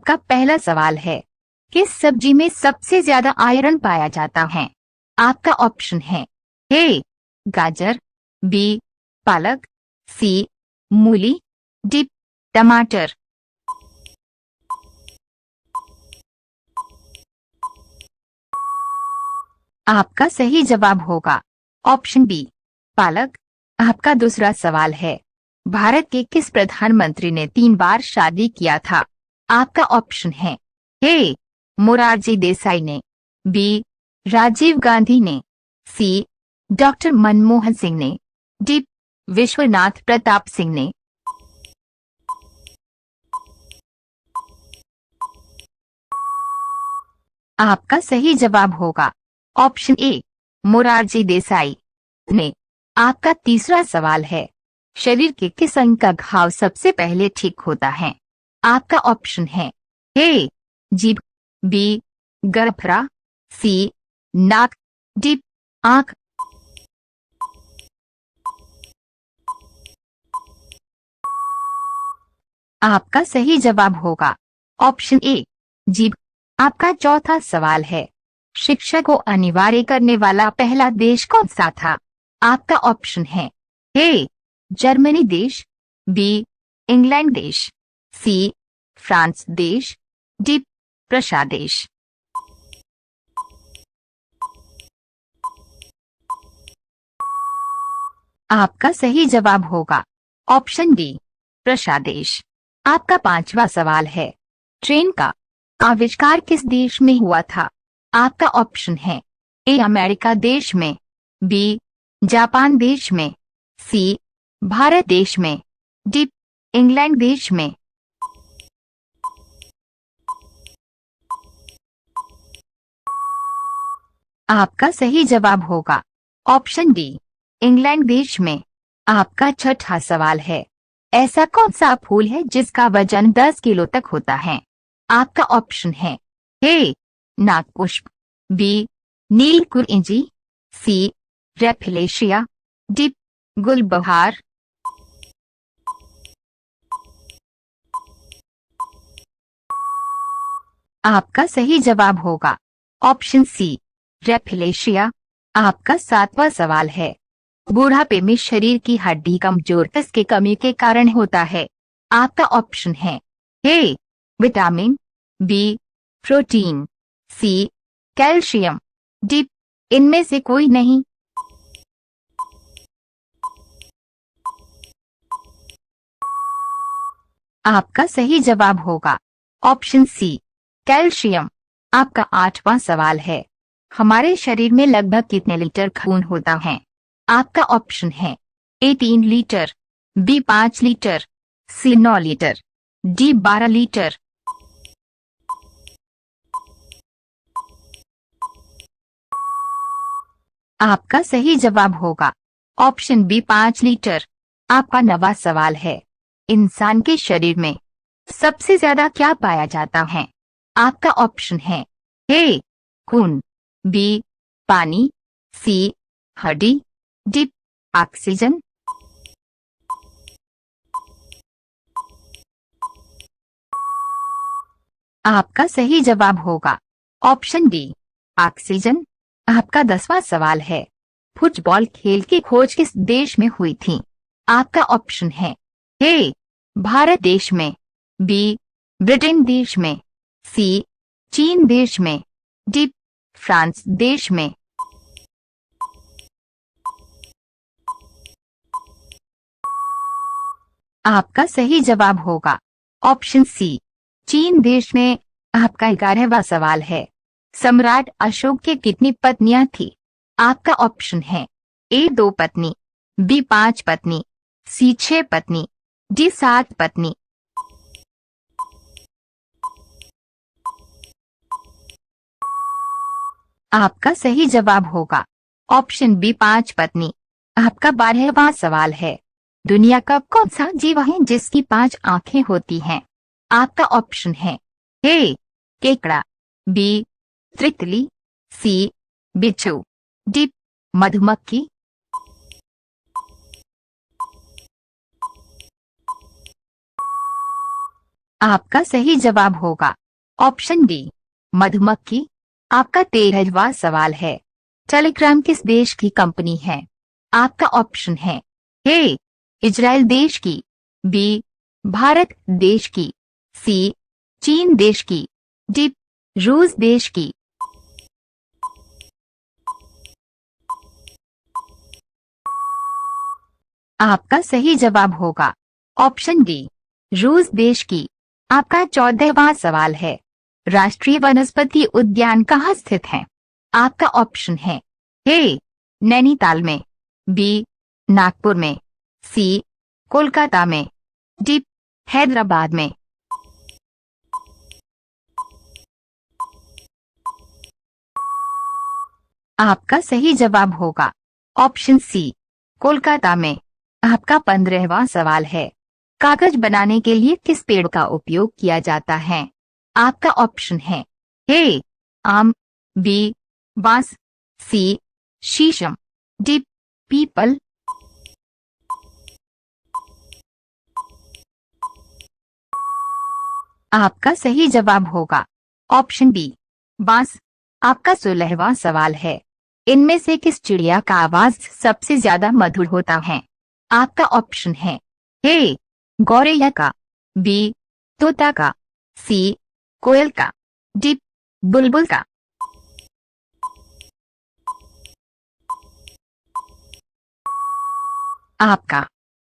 आपका पहला सवाल है, किस सब्जी में सबसे ज्यादा आयरन पाया जाता है? आपका ऑप्शन है ए गाजर, बी पालक, सी मूली, डी टमाटर। आपका सही जवाब होगा ऑप्शन बी पालक। आपका दूसरा सवाल है, भारत के किस प्रधानमंत्री ने 3 बार शादी किया था? आपका ऑप्शन है ए मोरारजी देसाई ने, बी राजीव गांधी ने, सी डॉक्टर मनमोहन सिंह ने, डी विश्वनाथ प्रताप सिंह ने। आपका सही जवाब होगा ऑप्शन ए मोरारजी देसाई ने। आपका तीसरा सवाल है, शरीर के किस अंग का घाव सबसे पहले ठीक होता है? आपका ऑप्शन है ए जीभ, बी गरफरा, सी नाक, डी आंख। आपका सही जवाब होगा ऑप्शन ए जीभ। आपका चौथा सवाल है, शिक्षा को अनिवार्य करने वाला पहला देश कौन सा था? आपका ऑप्शन है ए जर्मनी देश, बी इंग्लैंड देश, सी फ्रांस देश, डी प्रशा देश। आपका सही जवाब होगा ऑप्शन डी प्रशा देश। आपका पांचवा सवाल है, ट्रेन का आविष्कार किस देश में हुआ था? आपका ऑप्शन है ए अमेरिका देश में, बी जापान देश में, सी भारत देश में, डी इंग्लैंड देश में। आपका सही जवाब होगा ऑप्शन डी इंग्लैंड देश में। आपका छठा सवाल है, ऐसा कौन सा फूल है जिसका वजन 10 किलो तक होता है? आपका ऑप्शन है ए नागपुष्प, बी नीलकुरिंजी, सी रेफिलेशिया, डी गुलबहार। आपका सही जवाब होगा ऑप्शन सी रेफिलेशिया। आपका सातवां सवाल है, बुढ़ापे में शरीर की हड्डी कमजोर किसकी कमी के कारण होता है? आपका ऑप्शन है A vitamin, B protein, C calcium, D इनमें से कोई नहीं। आपका सही जवाब होगा ऑप्शन सी कैल्शियम। आपका आठवां सवाल है, हमारे शरीर में लगभग कितने लीटर खून होता है? आपका ऑप्शन है ए 3 लीटर, बी 5 लीटर, सी 9 लीटर, डी 12 लीटर। आपका सही जवाब होगा ऑप्शन बी 5 लीटर। आपका नवा सवाल है, इंसान के शरीर में सबसे ज्यादा क्या पाया जाता है? आपका ऑप्शन है ए खून, बी पानी, सी हड्डी, डी ऑक्सीजन। आपका सही जवाब होगा ऑप्शन डी ऑक्सीजन। आपका 10वां सवाल है, फुटबॉल खेल की खोज किस देश में हुई थी? आपका ऑप्शन है ए भारत देश में, बी ब्रिटेन देश में, सी चीन देश में, डी फ्रांस देश में। आपका सही जवाब होगा ऑप्शन सी चीन देश में। आपका 11वां सवाल है, सम्राट अशोक की कितनी पत्नियां थी? आपका ऑप्शन है ए 2 पत्नी, बी 5 पत्नी, सी 6 पत्नी, डी 7 पत्नी। आपका सही जवाब होगा ऑप्शन बी 5 पत्नी। आपका 12वां सवाल है, दुनिया का कौन सा जीव है जिसकी 5 आंखें होती हैं? आपका ऑप्शन है ए केकड़ा, बी तितली, सी बिच्छू, डी मधुमक्खी। आपका सही जवाब होगा ऑप्शन डी, मधुमक्खी। आपका 13वां सवाल है, टेलीग्राम किस देश की कंपनी है? आपका ऑप्शन है ए, इजराइल देश की, बी, भारत देश की, सी, चीन देश की, डी, रूस देश की। आपका सही जवाब होगा ऑप्शन डी, रूस देश की। आपका 14वां सवाल है, राष्ट्रीय वनस्पति उद्यान कहाँ स्थित है? आपका ऑप्शन है ए, नैनीताल में, बी, नागपुर में, सी, कोलकाता में, डी, हैदराबाद में। आपका सही जवाब होगा ऑप्शन सी, कोलकाता में। आपका 15वां सवाल है, कागज बनाने के लिए किस पेड़ का उपयोग किया जाता है? आपका ऑप्शन है ए, आम, बी, बांस, सी, शीशम, डी, पीपल। आपका सही जवाब होगा ऑप्शन बी, बांस। आपका 16वां सवाल है, इनमें से किस चिड़िया का आवाज सबसे ज्यादा मधुर होता है? आपका ऑप्शन है ए, गौरैया का, बी, तोता का, सी, कोयल का, डी, बुलबुल का। आपका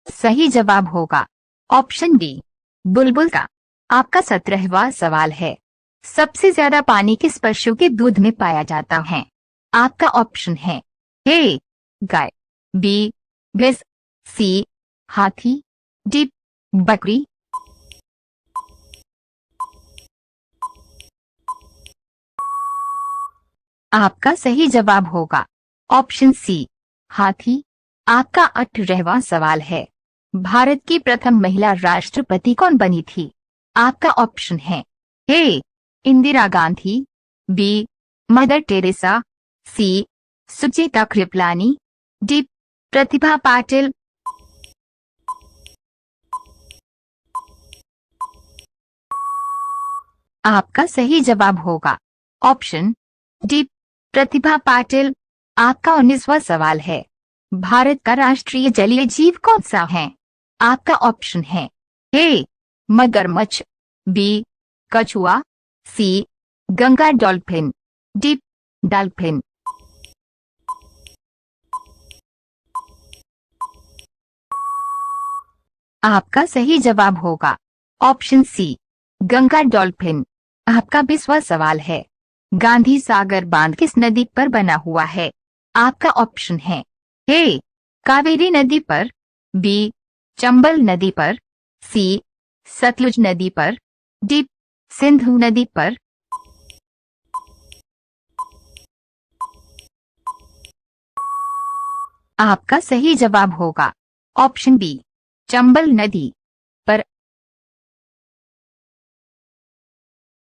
सही जवाब होगा ऑप्शन डी, बुलबुल का। आपका 17वां सवाल है, सबसे ज्यादा पानी किस पशु के दूध में पाया जाता है? आपका ऑप्शन है ए, गाय, बी, भैंस, सी, हाथी, डी, बकरी। आपका सही जवाब होगा ऑप्शन सी, हाथी। आपका 18वां सवाल है, भारत की प्रथम महिला राष्ट्रपति कौन बनी थी? आपका ऑप्शन है A, Indira Gandhi, B, Mother Teresa, C, Sucheta Kripalani, D, Pratibha Patil. आपका सही जवाब होगा ऑप्शन डी, प्रतिभा पाटिल। आपका 19वां सवाल है, भारत का राष्ट्रीय जलीय जीव कौन सा है? आपका ऑप्शन है ए, मगरमच्छ, बी, कछुआ, सी, गंगा डॉल्फिन, डी, डॉल्फिन। आपका सही जवाब होगा ऑप्शन सी, गंगा डॉल्फिन। आपका 20वां सवाल है, गांधी सागर बांध किस नदी पर बना हुआ है? आपका ऑप्शन है ए, कावेरी नदी पर, बी, चंबल नदी पर, सी, सतलुज नदी पर, डी, सिंधु नदी पर। आपका सही जवाब होगा ऑप्शन बी, चंबल नदी।